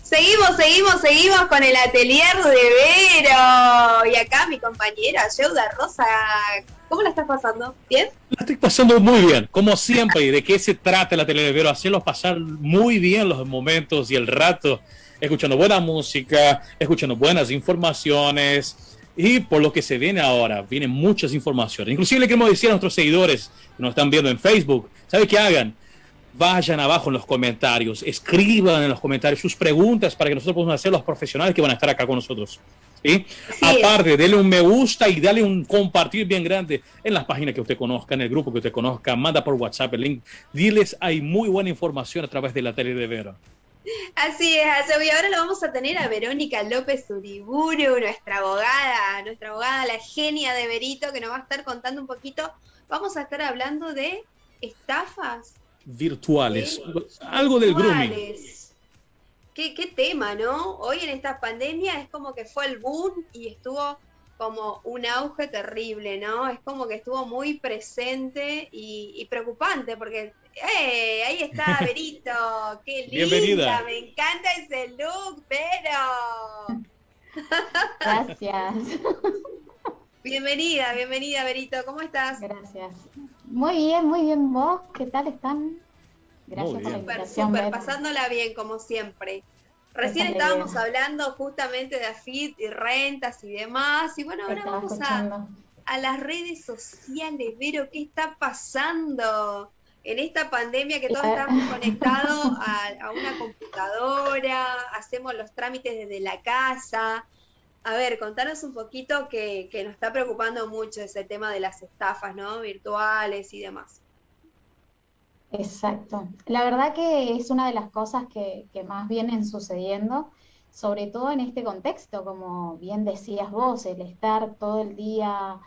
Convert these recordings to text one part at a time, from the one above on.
Seguimos con el atelier de Vero. Y acá mi compañera Yeuda Rosa. ¿Cómo la estás pasando? ¿Bien? La estoy pasando muy bien, como siempre. ¿Y de qué se trata la tele de Vero? Hacerlos pasar muy bien los momentos y el rato, escuchando buena música, escuchando buenas informaciones. Y por lo que se viene ahora, vienen muchas informaciones. Inclusive le queremos decir a nuestros seguidores que nos están viendo en Facebook, ¿sabe qué hagan? Vayan abajo en los comentarios, escriban en los comentarios sus preguntas para que nosotros podamos hacer los profesionales que van a estar acá con nosotros. ¿Sí? Así es. Aparte, dele un me gusta y dale un compartir bien grande en las páginas que usted conozca, en el grupo que usted conozca, manda por WhatsApp el link. Diles, hay muy buena información a través de la tele de Vero. Así es, y ahora lo vamos a tener a Verónica López Uriburu, nuestra abogada, la genia de Verito, que nos va a estar contando un poquito. Vamos a estar hablando de estafas Virtuales, algo del grooming. virtuales. ¿Qué tema, ¿no? Hoy en esta pandemia es como que fue el boom y estuvo como un auge terrible, ¿no? Es como que estuvo muy presente y preocupante porque, ahí está Verito, qué linda, Bienvenida. me encanta ese look, Vero. Gracias, Bienvenida Verito, ¿cómo estás? gracias. Muy bien, ¿vos? ¿Qué tal están? Muy Gracias por la bien. invitación, Súper, Vero. pasándola bien como siempre. Esa Recién es la estábamos idea. hablando justamente de AFIP y rentas y demás, y bueno, ahora Estaba vamos escuchando. a las redes sociales, Vero, ¿qué está pasando en esta pandemia que todos La- estamos conectados a una computadora, hacemos los trámites desde la casa? A ver, contanos un poquito que nos está preocupando mucho ese tema de las estafas, ¿no? Virtuales y demás. Exacto. La verdad que es una de las cosas que más vienen sucediendo, sobre todo en este contexto, como bien decías vos, el estar todo el día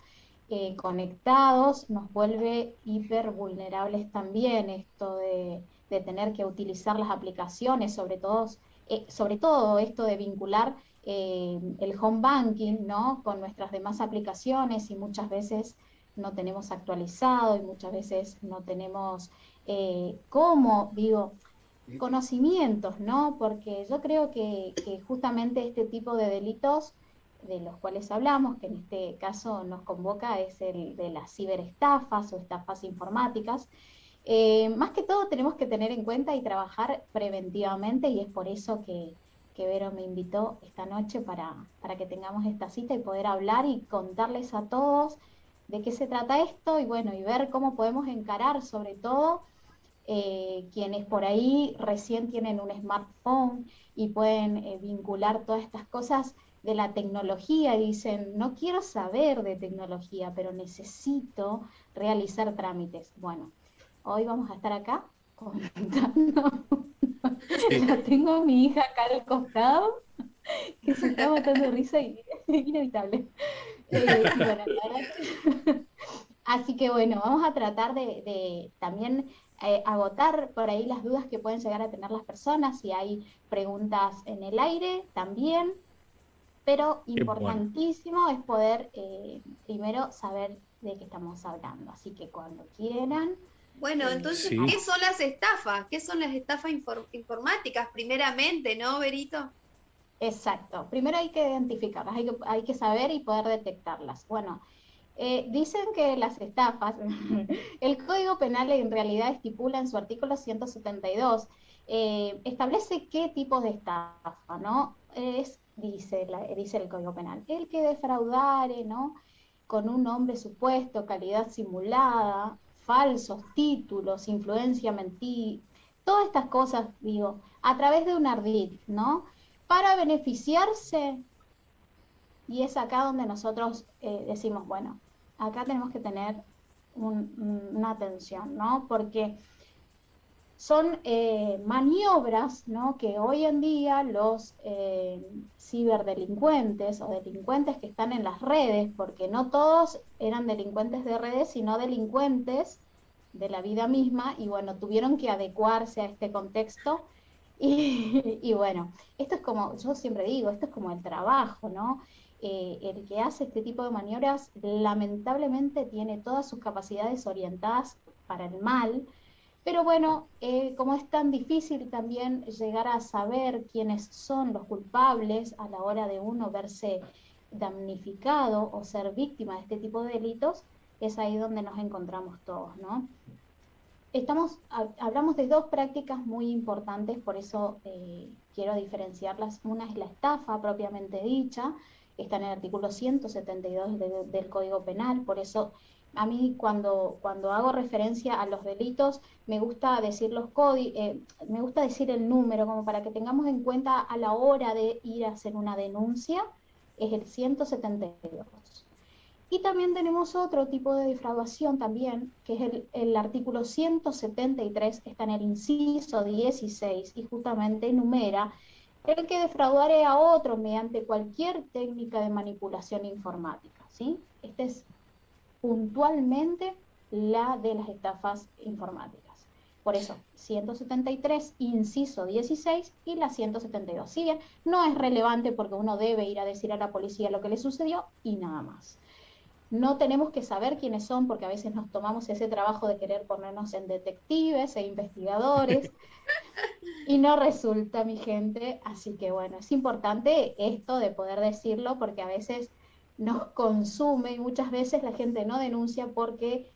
conectados nos vuelve hiper vulnerables también, esto de tener que utilizar las aplicaciones, sobre todo esto de vincular el home banking, ¿no? Con nuestras demás aplicaciones y muchas veces no tenemos actualizado y muchas veces no tenemos cómo, digo, conocimientos, ¿no? Porque yo creo que justamente este tipo de delitos de los cuales hablamos, que en este caso nos convoca, es el de las ciberestafas o estafas informáticas. Más que todo tenemos que tener en cuenta y trabajar preventivamente y es por eso que Vero me invitó esta noche para que tengamos esta cita y poder hablar y contarles a todos de qué se trata esto y bueno, y ver cómo podemos encarar sobre todo quienes por ahí recién tienen un smartphone y pueden vincular todas estas cosas de la tecnología y dicen, no quiero saber de tecnología, pero necesito realizar trámites. Bueno, hoy vamos a estar acá contando. Sí. La tengo a mi hija acá al costado, que se está matando de risa y es inevitable. Y bueno, la verdad que así que bueno, vamos a tratar de también agotar por ahí las dudas que pueden llegar a tener las personas, si hay preguntas en el aire también, pero Qué bueno. importantísimo es poder primero saber de qué estamos hablando. Así que cuando quieran, Bueno, entonces, Sí. ¿qué son las estafas? ¿Qué son las estafas informáticas? Primeramente, ¿no, Berito? exacto, primero hay que identificarlas, hay que saber y poder detectarlas. Bueno, dicen que las estafas, el Código Penal en realidad estipula en su artículo 172, establece qué tipos de estafa, ¿no? Dice el Código Penal, el que defraudare, ¿no? Con un nombre supuesto, calidad simulada, falsos títulos, influencia mentir, todas estas cosas, digo, a través de un ardid, ¿no? Para beneficiarse y es acá donde nosotros decimos, bueno, acá tenemos que tener una atención, ¿no? Porque son maniobras, ¿no? Que hoy en día los ciberdelincuentes o delincuentes que están en las redes, porque no todos eran delincuentes de redes, sino delincuentes de la vida misma, y bueno, tuvieron que adecuarse a este contexto. Y bueno, esto es como, yo siempre digo, esto es como el trabajo, ¿no? El que hace este tipo de maniobras lamentablemente tiene todas sus capacidades orientadas para el mal, Pero bueno, como es tan difícil también llegar a saber quiénes son los culpables a la hora de uno verse damnificado o ser víctima de este tipo de delitos, es ahí donde nos encontramos todos, ¿no? Hablamos de dos prácticas muy importantes, por eso quiero diferenciarlas. Una es la estafa propiamente dicha, está en el artículo 172 del Código Penal, por eso a mí cuando hago referencia a los delitos me gusta decir me gusta decir el número como para que tengamos en cuenta a la hora de ir a hacer una denuncia, es el 172. Y también tenemos otro tipo de defraudación también, que es el artículo 173, está en el inciso 16 y justamente enumera el que defraudare a otro mediante cualquier técnica de manipulación informática, ¿sí? Este es puntualmente la de las estafas informáticas. Por eso, 173, inciso 16 y la 172. Si bien no es relevante porque uno debe ir a decir a la policía lo que le sucedió y nada más. No tenemos que saber quiénes son porque a veces nos tomamos ese trabajo de querer ponernos en detectives e investigadores y no resulta, mi gente. Así que bueno, es importante esto de poder decirlo porque a veces nos consume y muchas veces la gente no denuncia porque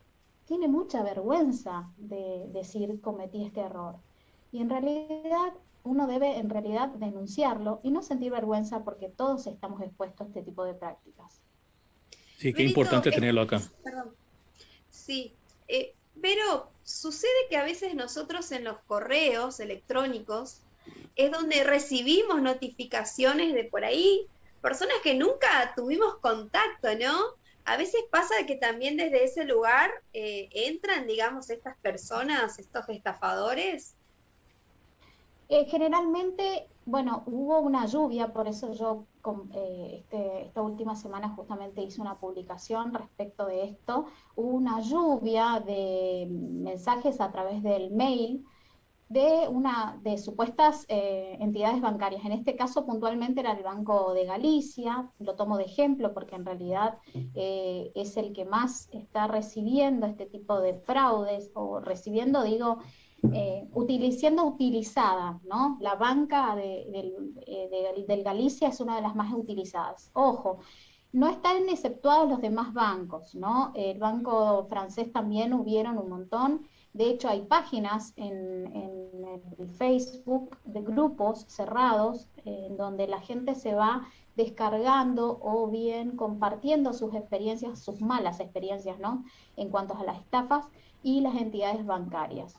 tiene mucha vergüenza de decir cometí este error. Y en realidad uno debe en realidad denunciarlo y no sentir vergüenza porque todos estamos expuestos a este tipo de prácticas. Sí, qué Benito, importante tenerlo acá. perdón, sí, pero sucede que a veces nosotros en los correos electrónicos es donde recibimos notificaciones de por ahí, personas que nunca tuvimos contacto, ¿no? A veces pasa que también desde ese lugar entran, digamos, estas personas, estos estafadores. Generalmente, bueno, hubo una lluvia, por eso yo esta última semana justamente hice una publicación respecto de esto. Hubo una lluvia de mensajes a través del mail de supuestas entidades bancarias. En este caso puntualmente era el Banco de Galicia, lo tomo de ejemplo porque en realidad es el que más está recibiendo este tipo de fraudes, o recibiendo, digo, siendo utilizada, ¿no? La banca del Galicia es una de las más utilizadas. Ojo, no están exceptuados los demás bancos, ¿no? El banco francés también hubieron un montón. De hecho, hay páginas en el Facebook de grupos cerrados en donde la gente se va descargando o bien compartiendo sus experiencias, sus malas experiencias, ¿no? En cuanto a las estafas y las entidades bancarias.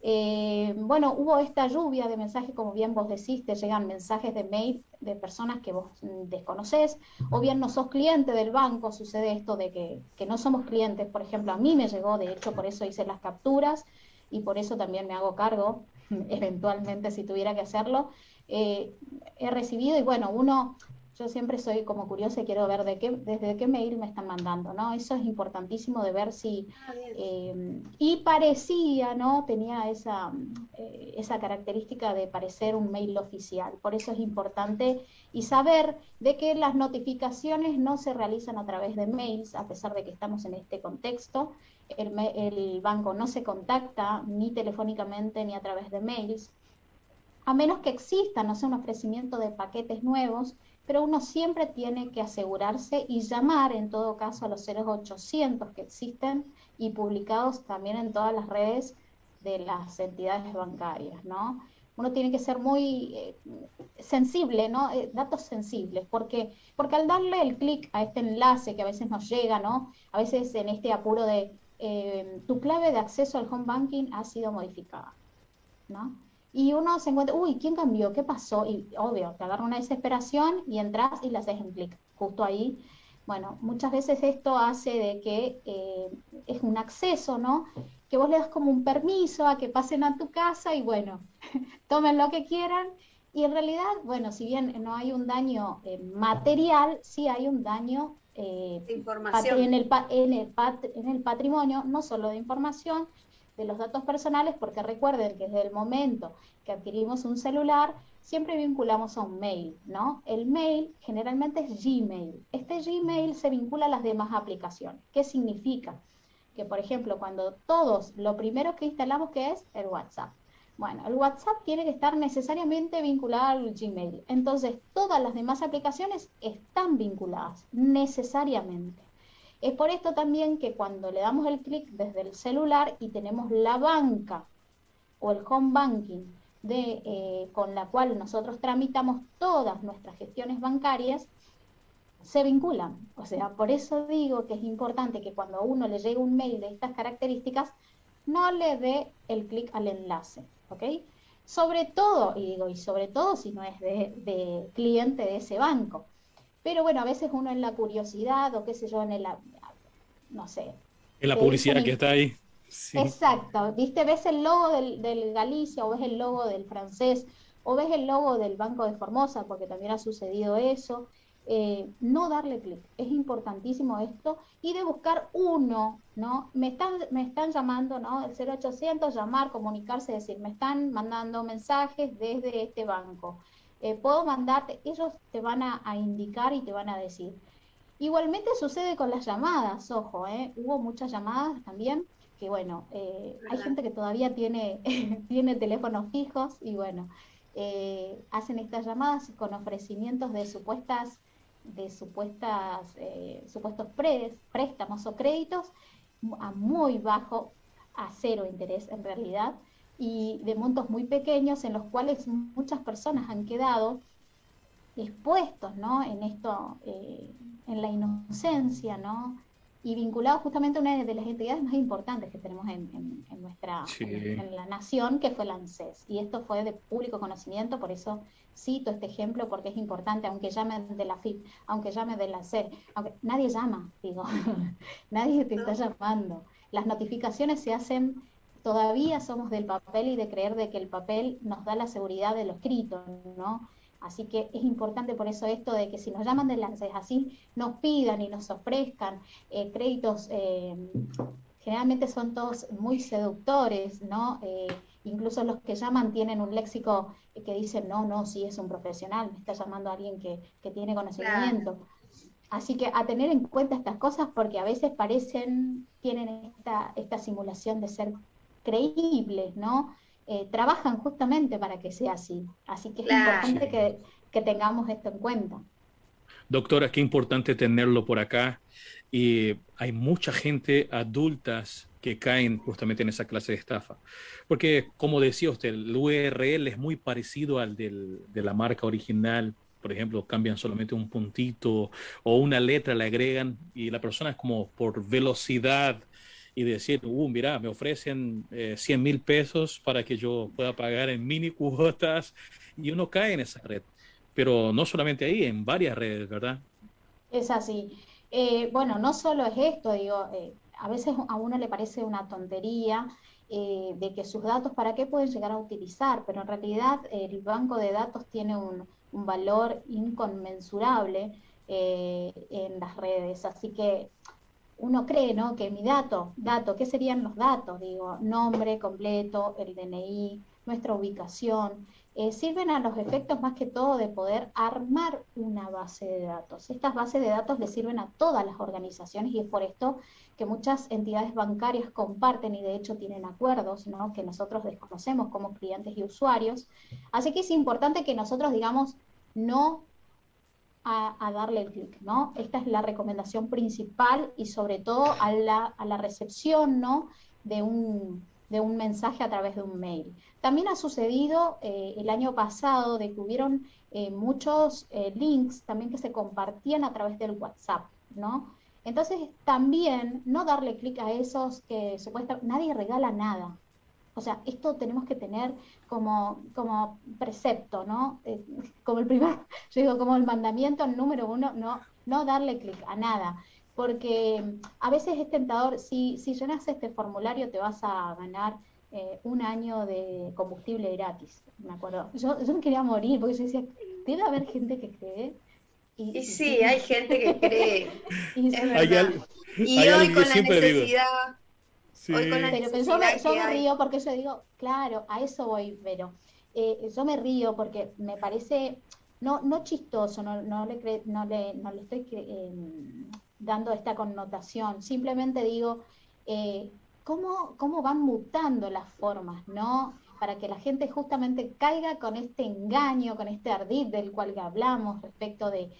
Bueno, hubo esta lluvia de mensajes, como bien vos decís, te llegan mensajes de mail de personas que vos desconocés, o bien no sos cliente del banco, sucede esto de que no somos clientes, por ejemplo, a mí me llegó, de hecho, por eso hice las capturas y por eso también me hago cargo, eventualmente si tuviera que hacerlo, he recibido y bueno, yo siempre soy como curiosa y quiero ver desde qué mail me están mandando, ¿no? Eso es importantísimo de ver si Ah, bien. y parecía, ¿no? Tenía esa característica de parecer un mail oficial. Por eso es importante y saber de que las notificaciones no se realizan a través de mails, a pesar de que estamos en este contexto. El banco no se contacta ni telefónicamente ni a través de mails, a menos que exista, no sé, un ofrecimiento de paquetes nuevos, pero uno siempre tiene que asegurarse y llamar en todo caso a los 0800 que existen y publicados también en todas las redes de las entidades bancarias, ¿no? Uno tiene que ser muy sensible, ¿no? Datos sensibles, porque al darle el clic a este enlace que a veces nos llega, ¿no? A veces en este apuro de tu clave de acceso al home banking ha sido modificada, ¿no? Y uno se encuentra, uy, ¿quién cambió? ¿Qué pasó? Y obvio, te agarra una desesperación y entras y le haces un clic justo ahí. Bueno, muchas veces esto hace de que es un acceso, ¿no? Que vos le das como un permiso a que pasen a tu casa y bueno, tomen lo que quieran. Y en realidad, bueno, si bien no hay un daño material, sí hay un daño De información. en el patrimonio, no solo de información, de los datos personales, porque recuerden que desde el momento que adquirimos un celular, siempre vinculamos a un mail, ¿no? El mail generalmente es Gmail. Este Gmail se vincula a las demás aplicaciones. ¿Qué significa? que, por ejemplo, cuando todos, lo primero que instalamos, ¿qué es? El WhatsApp. Bueno, el WhatsApp tiene que estar necesariamente vinculado al Gmail. Entonces, todas las demás aplicaciones están vinculadas, necesariamente. Es por esto también que cuando le damos el clic desde el celular y tenemos la banca o el home banking con la cual nosotros tramitamos todas nuestras gestiones bancarias, se vinculan. O sea, por eso digo que es importante que cuando a uno le llegue un mail de estas características, no le dé el clic al enlace, ¿ok? Sobre todo, y sobre todo si no es de cliente de ese banco. Pero bueno, a veces uno en la curiosidad o qué sé yo, no sé, En la te publicidad que dicen. está ahí. Sí. Exacto, ¿viste? Ves el logo del Galicia o ves el logo del francés o ves el logo del Banco de Formosa, porque también ha sucedido eso. No darle clic, es importantísimo esto, y de buscar uno, ¿no? Me están llamando, ¿no? El 0800, llamar, comunicarse, decir, me están mandando mensajes desde este banco. Puedo mandarte, ellos te van a indicar y te van a decir. Igualmente sucede con las llamadas, ojo, hubo muchas llamadas también, que bueno, hay ¿verdad? gente que todavía tiene, tiene teléfonos fijos y bueno, hacen estas llamadas con ofrecimientos supuestos préstamos o créditos a muy bajo, a cero interés en realidad, y de montos muy pequeños en los cuales muchas personas han quedado expuestos, ¿no? En esto, en la inocencia, ¿no? Y vinculado justamente a una de las entidades más importantes que tenemos Sí. en la nación, que fue la ANSES. Y esto fue de público conocimiento, por eso cito este ejemplo, porque es importante, aunque llamen de la FIP, aunque llamen de la SER, aunque nadie llama, digo, nadie te está ¿No? llamando. Las notificaciones se hacen, todavía somos del papel y de creer de que el papel nos da la seguridad de lo escrito, ¿no? Así que es importante por eso esto de que si nos llaman de lances así, nos pidan y nos ofrezcan créditos, generalmente son todos muy seductores, ¿no? Incluso los que llaman tienen un léxico que dicen, no, no, sí es un profesional, me está llamando alguien que tiene Claro. conocimiento. Así que a tener en cuenta estas cosas porque a veces tienen esta simulación de ser creíbles, ¿no? Trabajan justamente para que sea así. Así que es Claro. importante Sí. que tengamos esto en cuenta. Doctora, qué importante tenerlo por acá. Y hay mucha gente adultas que caen justamente en esa clase de estafa. Porque, como decía usted, el URL es muy parecido al de la marca original. Por ejemplo, cambian solamente un puntito o una letra, le agregan y la persona es como por velocidad y decir, mira, me ofrecen 100,000 pesos para que yo pueda pagar en mini cuotas y uno cae en esa red. Pero no solamente ahí, en varias redes, ¿verdad? Es así. Bueno, no solo es esto, digo, a veces a uno le parece una tontería de que sus datos, ¿para qué pueden llegar a utilizar? Pero en realidad el banco de datos tiene un valor inconmensurable en las redes, así que uno cree, ¿no? Que mi ¿qué serían los datos? Digo, nombre completo, el DNI, nuestra ubicación, sirven a los efectos más que todo de poder armar una base de datos. Estas bases de datos le sirven a todas las organizaciones y es por esto que muchas entidades bancarias comparten y de hecho tienen acuerdos, ¿no? Que nosotros desconocemos como clientes y usuarios. Así que es importante que nosotros digamos no a darle el clic, ¿no? Esta es la recomendación principal y sobre todo a la recepción, ¿no? De un mensaje a través de un mail. También ha sucedido el año pasado de que hubieron muchos links también que se compartían a través del WhatsApp, ¿no? Entonces también no darle clic a esos que supuestamente nadie regala nada, o sea, esto tenemos que tener como precepto, ¿no? Como el primer, yo digo, como el mandamiento número uno, no darle clic a nada, porque a veces es tentador, si llenas este formulario te vas a ganar un año de combustible gratis, me acuerdo. Yo me quería morir, porque yo decía, debe haber gente que cree, Y y sí, hay sí, gente que cree, y es sí. Hay, verdad. al- Y hay algo que siempre digo. hoy con la Sí, Pero necesidad yo que me hay, río porque yo digo, claro, a eso voy, pero yo me río porque me parece, no chistoso, no le estoy dando esta connotación, simplemente digo, cómo van mutando las formas, ¿no? Para que la gente justamente caiga con este engaño, con este ardid del cual hablamos respecto de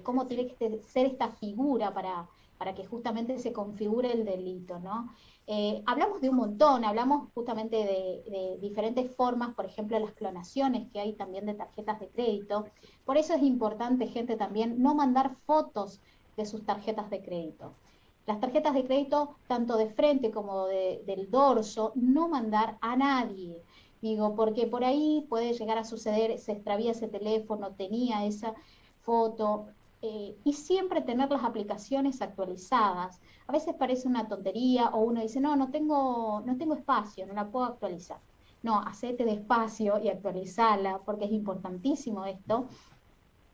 cómo tiene que ser esta figura para que justamente se configure el delito, ¿no? Hablamos de un montón, hablamos justamente de diferentes formas, por ejemplo, las clonaciones que hay también de tarjetas de crédito. Por eso es importante, gente, también no mandar fotos de sus tarjetas de crédito. Las tarjetas de crédito, tanto de frente como del dorso, no mandar a nadie. Digo, porque por ahí puede llegar a suceder, se extravía ese teléfono, tenía esa foto, y siempre tener las aplicaciones actualizadas. A veces parece una tontería o uno dice, no tengo espacio, no la puedo actualizar. No, hacete despacio y actualizala, porque es importantísimo esto,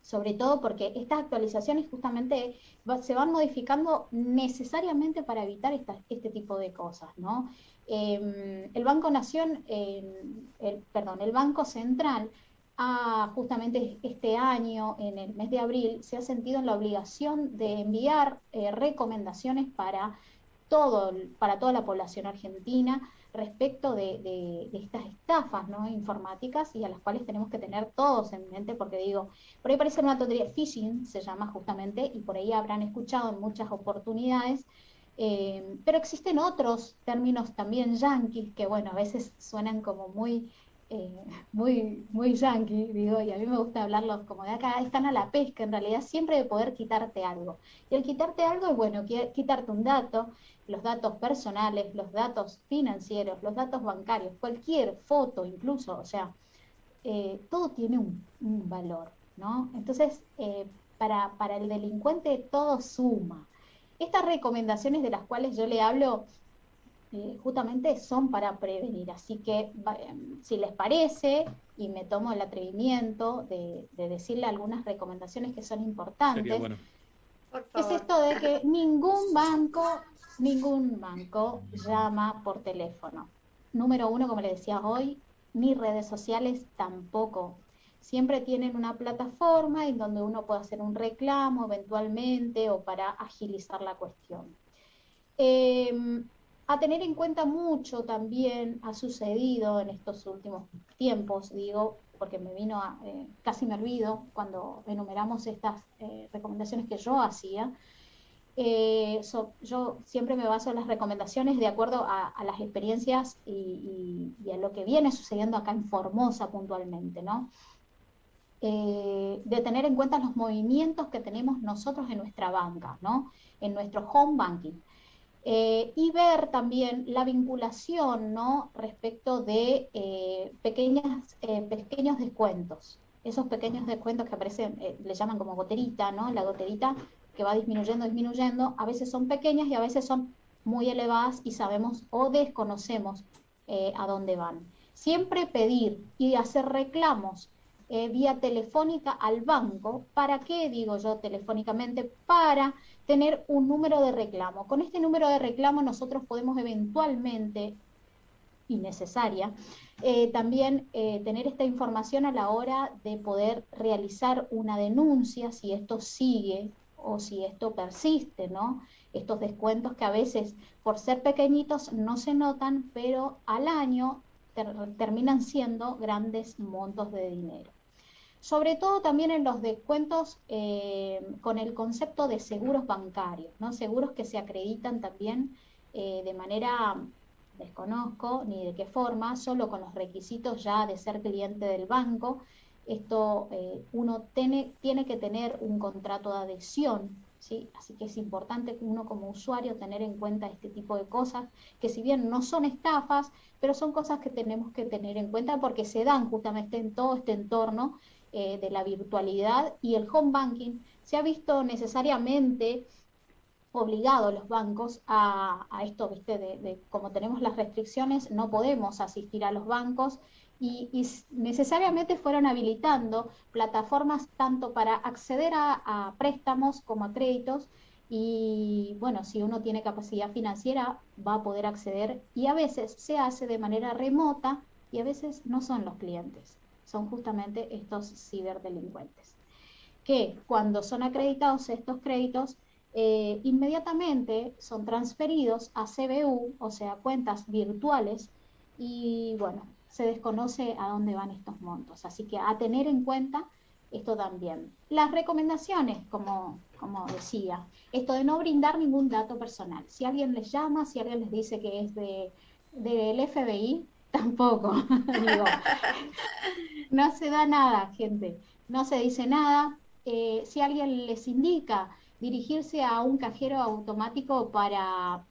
sobre todo porque estas actualizaciones justamente se van modificando necesariamente para evitar este tipo de cosas, ¿no? El Banco Nación, el Banco Central, justamente este año, en el mes de abril, se ha sentido en la obligación de enviar recomendaciones para toda la población argentina respecto de estas estafas, ¿no?, informáticas, y a las cuales tenemos que tener todos en mente, porque digo, por ahí parece una tontería, phishing se llama justamente, y por ahí habrán escuchado en muchas oportunidades, pero existen otros términos también yanquis que, bueno, a veces suenan como eh, muy yanqui, digo, y a mí me gusta hablarlos como de acá, están a la pesca, en realidad, siempre de poder quitarte algo. Y el quitarte algo es, bueno, quitarte un dato, los datos personales, los datos financieros, los datos bancarios, cualquier foto incluso, o sea, todo tiene un valor, ¿no? Entonces, para el delincuente todo suma. Estas recomendaciones de las cuales yo le hablo, justamente son para prevenir, así que si les parece, y me tomo el atrevimiento de decirle algunas recomendaciones que son Sería importantes, bueno. Por es favor. esto de que ningún banco llama por teléfono. Número uno, como le decía hoy, ni redes sociales tampoco. Siempre tienen una plataforma en donde uno puede hacer un reclamo eventualmente o para agilizar la cuestión. A tener en cuenta mucho también ha sucedido en estos últimos tiempos, digo, porque casi me olvido cuando enumeramos estas recomendaciones que yo hacía. Yo siempre me baso en las recomendaciones de acuerdo a las experiencias y a lo que viene sucediendo acá en Formosa puntualmente, ¿no? De tener en cuenta los movimientos que tenemos nosotros en nuestra banca, ¿no? En nuestro home banking. Y ver también la vinculación, ¿no?, respecto de pequeños descuentos. Esos pequeños descuentos que aparecen, le llaman como goterita, ¿no? La goterita que va disminuyendo, a veces son pequeñas y a veces son muy elevadas y sabemos o desconocemos a dónde van. Siempre pedir y hacer reclamos vía telefónica al banco. ¿Para qué digo yo telefónicamente? Para tener un número de reclamo. Con este número de reclamo nosotros podemos eventualmente, y necesaria, también tener esta información a la hora de poder realizar una denuncia si esto sigue o si esto persiste, ¿no? Estos descuentos que a veces por ser pequeñitos no se notan, pero al año terminan siendo grandes montos de dinero. Sobre todo también en los descuentos con el concepto de seguros bancarios, ¿no? Seguros que se acreditan también de manera, desconozco ni de qué forma, solo con los requisitos ya de ser cliente del banco. Esto uno tiene que tener un contrato de adhesión, ¿sí? Así que es importante que uno como usuario tener en cuenta este tipo de cosas, que si bien no son estafas, pero son cosas que tenemos que tener en cuenta porque se dan justamente en todo este entorno de la virtualidad, y el home banking se ha visto necesariamente obligado los bancos a esto, ¿viste? Como tenemos las restricciones, no podemos asistir a los bancos y necesariamente fueron habilitando plataformas tanto para acceder a préstamos como a créditos. Y bueno, si uno tiene capacidad financiera va a poder acceder, y a veces se hace de manera remota y a veces no son los clientes, son justamente estos ciberdelincuentes, que cuando son acreditados estos créditos inmediatamente son transferidos a CBU, o sea, cuentas virtuales, y bueno, se desconoce a dónde van estos montos. Así que a tener en cuenta esto también. Las recomendaciones, como decía, esto de no brindar ningún dato personal. Si alguien les llama, si alguien les dice que es del FBI, tampoco. Digo, no se da nada, gente. No se dice nada. Si alguien les indica dirigirse a un cajero automático para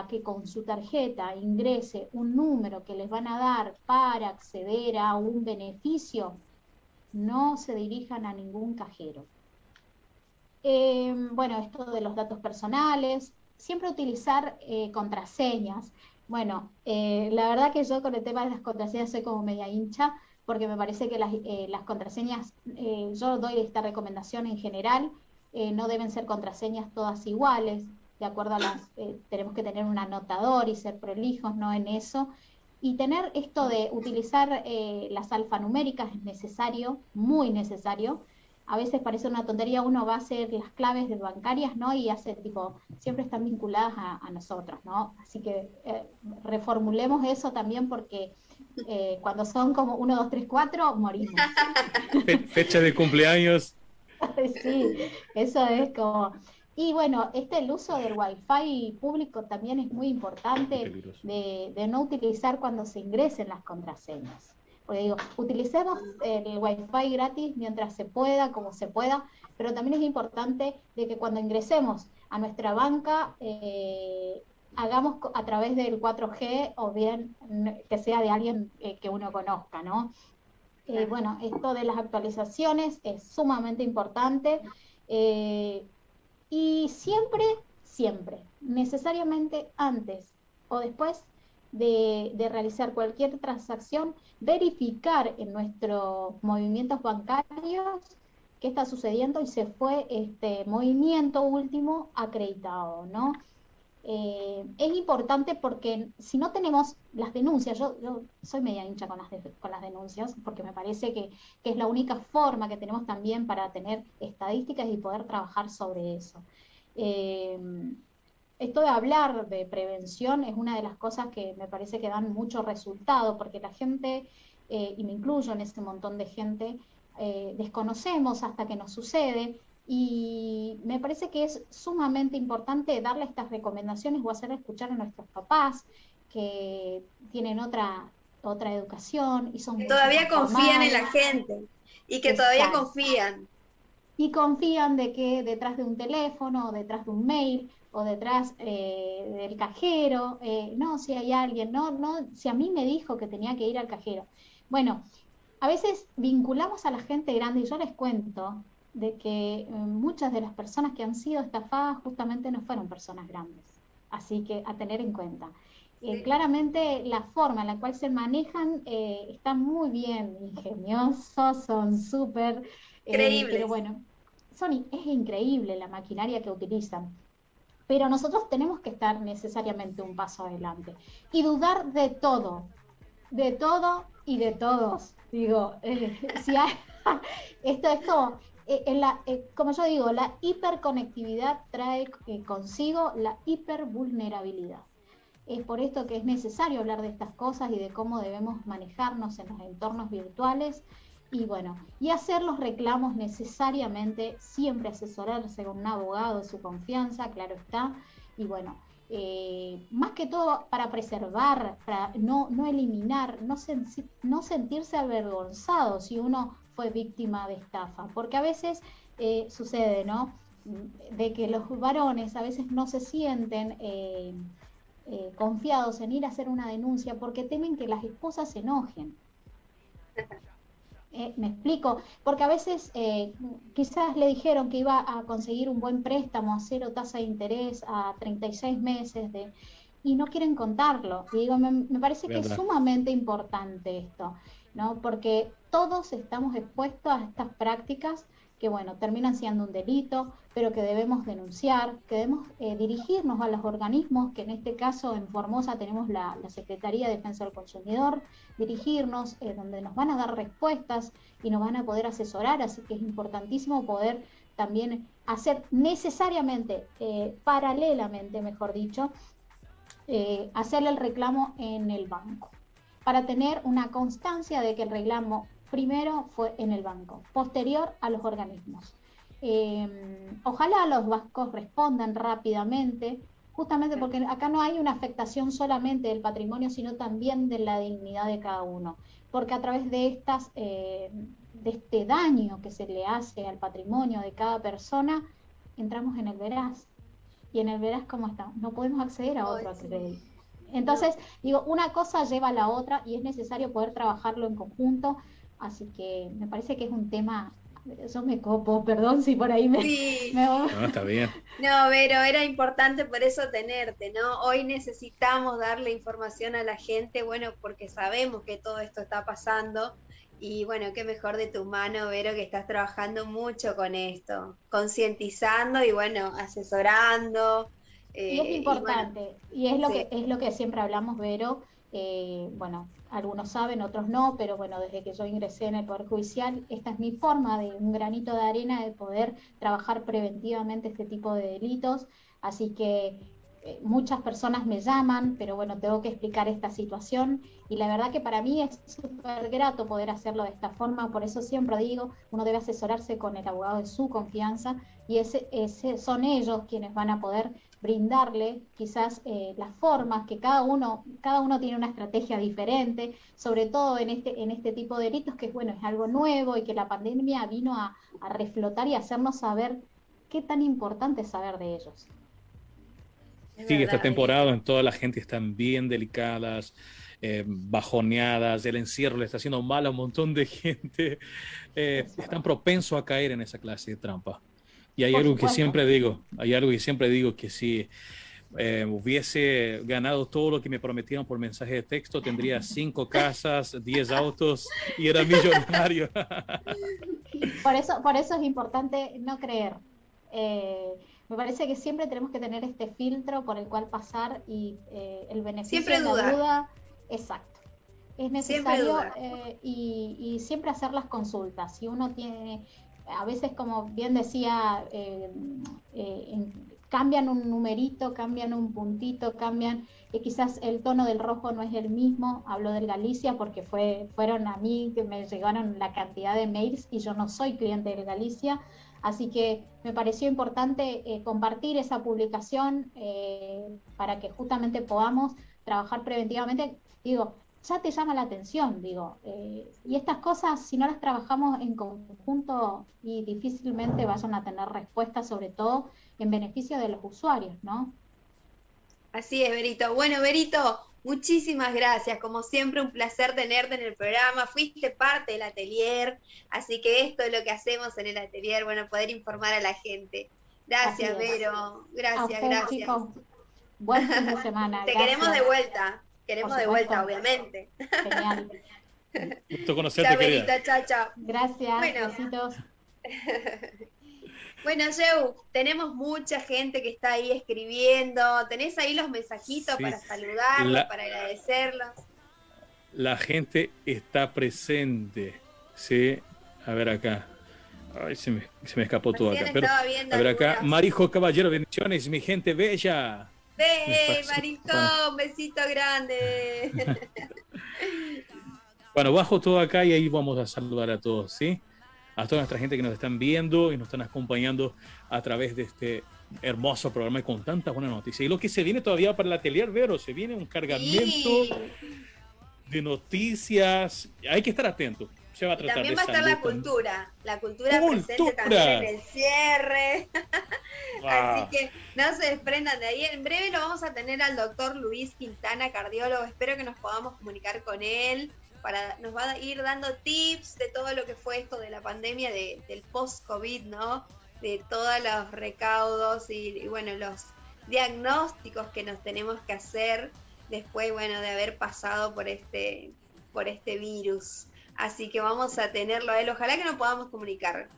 que con su tarjeta ingrese un número que les van a dar para acceder a un beneficio, no se dirijan a ningún cajero. Bueno, esto de los datos personales, siempre utilizar contraseñas. Bueno, la verdad que yo con el tema de las contraseñas soy como media hincha, porque me parece que las contraseñas, yo doy esta recomendación en general, no deben ser contraseñas todas iguales, de acuerdo a tenemos que tener un anotador y ser prolijos, ¿no? En eso. Y tener esto de utilizar las alfanuméricas es necesario, muy necesario. A veces parece una tontería, uno va a hacer las claves de bancarias, ¿no? Y hace tipo, siempre están vinculadas a nosotros, ¿no? Así que reformulemos eso también porque cuando son como 1, 2, 3, 4, morimos. Fecha de cumpleaños. Sí, eso es como... Y bueno, el uso del Wi-Fi público también es muy importante de no utilizar cuando se ingresen las contraseñas. Porque digo, utilicemos el Wi-Fi gratis mientras se pueda, como se pueda, pero también es importante de que cuando ingresemos a nuestra banca, hagamos a través del 4G o bien que sea de alguien que uno conozca, ¿no? Bueno, esto de las actualizaciones es sumamente importante. Y siempre, necesariamente antes o después de realizar cualquier transacción, verificar en nuestros movimientos bancarios qué está sucediendo y se fue este movimiento último acreditado, ¿no? Es importante porque si no tenemos las denuncias, yo soy media hincha con las denuncias, porque me parece que es la única forma que tenemos también para tener estadísticas y poder trabajar sobre eso. Esto de hablar de prevención es una de las cosas que me parece que dan mucho resultado, porque la gente, y me incluyo en ese montón de gente, desconocemos hasta que nos sucede. Y me parece que es sumamente importante darle estas recomendaciones o hacer escuchar a nuestros papás que tienen otra educación y son que mucho todavía más confían en formales. la gente y que todavía Exacto. confían. Y confían de que detrás de un teléfono, o detrás de un mail, o detrás del cajero, no, si hay alguien, no, si a mí me dijo que tenía que ir al cajero. Bueno, a veces vinculamos a la gente grande, y yo les cuento de que muchas de las personas que han sido estafadas justamente no fueron personas grandes. Así que a tener en cuenta. Sí. Claramente la forma en la cual se manejan está muy bien, ingeniosos, son súper, pero Increíbles. bueno, es increíble la maquinaria que utilizan. Pero nosotros tenemos que estar necesariamente un paso adelante y dudar de todo y de todos. Digo, si hay, esto es como, como yo digo, la hiperconectividad trae consigo la hipervulnerabilidad. Es por esto que es necesario hablar de estas cosas y de cómo debemos manejarnos en los entornos virtuales y bueno, y hacer los reclamos necesariamente, siempre asesorarse con un abogado de su confianza, claro está, y bueno, más que todo para preservar, para no eliminar, no sentirse avergonzado si uno fue víctima de estafa, porque a veces sucede, ¿no? De que los varones a veces no se sienten confiados en ir a hacer una denuncia porque temen que las esposas se enojen. Me explico, porque a veces quizás le dijeron que iba a conseguir un buen préstamo a 0 tasa de interés a 36 meses y no quieren contarlo. Y digo, me parece que es sumamente importante esto, ¿no? Porque todos estamos expuestos a estas prácticas que, bueno, terminan siendo un delito, pero que debemos denunciar, que debemos dirigirnos a los organismos, que en este caso en Formosa tenemos la Secretaría de Defensa del Consumidor, dirigirnos donde nos van a dar respuestas y nos van a poder asesorar, así que es importantísimo poder también hacer necesariamente, paralelamente, mejor dicho, hacerle el reclamo en el banco, para tener una constancia de que el reclamo primero fue en el banco, posterior a los organismos. Ojalá los bancos respondan rápidamente, justamente porque acá no hay una afectación solamente del patrimonio, sino también de la dignidad de cada uno, porque a través de de este daño que se le hace al patrimonio de cada persona, entramos en el veraz. Y en el veraz, ¿cómo está? No podemos acceder a otro crédito. Entonces, digo, una cosa lleva a la otra y es necesario poder trabajarlo en conjunto, así que me parece que es un tema, yo me copo, perdón si por ahí Sí. No, está bien. No, Vero, era importante por eso tenerte, ¿no? Hoy necesitamos darle información a la gente, bueno, porque sabemos que todo esto está pasando y bueno, qué mejor de tu mano, Vero, que estás trabajando mucho con esto, concientizando y bueno, asesorando. Y es importante, y es lo sí. es lo que siempre hablamos, Vero. Bueno, algunos saben, otros no, pero bueno, desde que yo ingresé en el Poder Judicial, esta es mi forma de un granito de arena de poder trabajar preventivamente este tipo de delitos, así que muchas personas me llaman, pero bueno, tengo que explicar esta situación y la verdad que para mí es súper grato poder hacerlo de esta forma, por eso siempre digo, uno debe asesorarse con el abogado de su confianza y son ellos quienes van a poder brindarle quizás las formas que cada uno tiene una estrategia diferente, sobre todo en este tipo de delitos que bueno, es algo nuevo y que la pandemia vino a reflotar y hacernos saber qué tan importante es saber de ellos. Sí, esta temporada en toda la gente están bien delicadas, bajoneadas, el encierro le está haciendo mal a un montón de gente, están propensos a caer en esa clase de trampa. Y hay algo que siempre digo, que si hubiese ganado todo lo que me prometieron por mensaje de texto, tendría 5 casas, 10 autos y era millonario. Por eso es importante no creer. Me parece que siempre tenemos que tener este filtro por el cual pasar y el beneficio siempre de la duda, exacto. Es necesario y siempre hacer las consultas. Si uno tiene, a veces como bien decía, cambian un numerito, cambian un puntito, quizás el tono del rojo no es el mismo, hablo del Galicia porque fueron a mí que me llegaron la cantidad de mails y yo no soy cliente del Galicia, así que me pareció importante compartir esa publicación para que justamente podamos trabajar preventivamente, digo, ya te llama la atención, digo, y estas cosas si no las trabajamos en conjunto y difícilmente vayan a tener respuesta, sobre todo en beneficio de los usuarios, ¿no? Así es, Berito. Bueno, Berito, muchísimas gracias. Como siempre, un placer tenerte en el programa. Fuiste parte del atelier, así que esto es lo que hacemos en el atelier, bueno, poder informar a la gente. Gracias, Vero. Gracias. Chicos, buen fin de semana. Te queremos de vuelta. Queremos de vuelta, obviamente. Genial. Gusto conocerte, querida. Chao. Gracias, besitos. Bueno, Jeu, tenemos mucha gente que está ahí escribiendo. ¿Tenés ahí los mensajitos para saludarlos, para agradecerlos? La gente está presente, ¿sí? A ver acá. Ay, se me escapó todo acá. Pero, a ver acá. Marijo Caballero, bendiciones, mi gente bella. Marijo, un besito grande. Bueno, bajo todo acá y ahí vamos a saludar a todos, ¿sí? A toda nuestra gente que nos están viendo y nos están acompañando a través de este hermoso programa y con tantas buenas noticias. Y lo que se viene todavía para el atelier, Vero, se viene un cargamento de noticias. Hay que estar atento. Se va a tratar también va a estar la cultura presente también en el cierre. Así que no se desprendan de ahí. En breve lo vamos a tener al doctor Luis Quintana, cardiólogo. Espero que nos podamos comunicar con él. Nos va a ir dando tips de todo lo que fue esto de la pandemia, del post-COVID, ¿no? De todos los recaudos y bueno, los diagnósticos que nos tenemos que hacer después, bueno, de haber pasado por este virus. Así que vamos a tenerlo a él. Ojalá que nos podamos comunicar.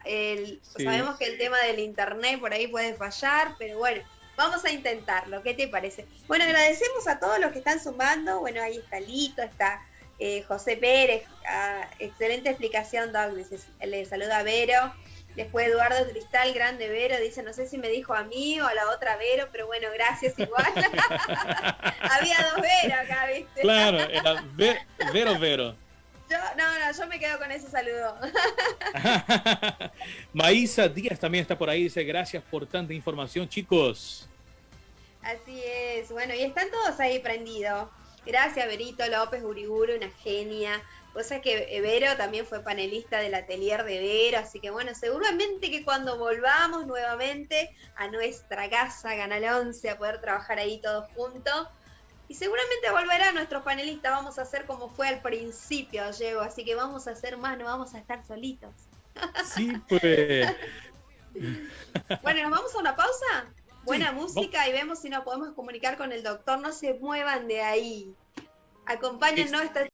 Sabemos que el tema del internet por ahí puede fallar, pero bueno, vamos a intentarlo. ¿Qué te parece? Bueno, agradecemos a todos los que están sumando. Bueno, ahí está Lito, está José Pérez, excelente explicación, Doug, le saluda a Vero. Después Eduardo Cristal, grande Vero, dice, no sé si me dijo a mí o a la otra Vero, pero bueno, gracias igual. Había dos Vero acá, ¿viste? Claro, era Vero. Yo me quedo con ese saludo. Maísa Díaz también está por ahí, dice, gracias por tanta información, chicos. Así es, bueno, y están todos ahí prendidos. Gracias, Verito López Uriburu, una genia. Vos sabés que Vero también fue panelista del atelier de Vero, así que bueno, seguramente que cuando volvamos nuevamente a nuestra casa, Canal 11, a poder trabajar ahí todos juntos, y seguramente volverá nuestros panelistas, vamos a hacer como fue al principio, Diego, así que vamos a hacer más, no vamos a estar solitos. Sí, pues. Bueno, ¿nos vamos a una pausa? Buena música y vemos si nos podemos comunicar con el doctor, no se muevan de ahí. Acompáñennos esta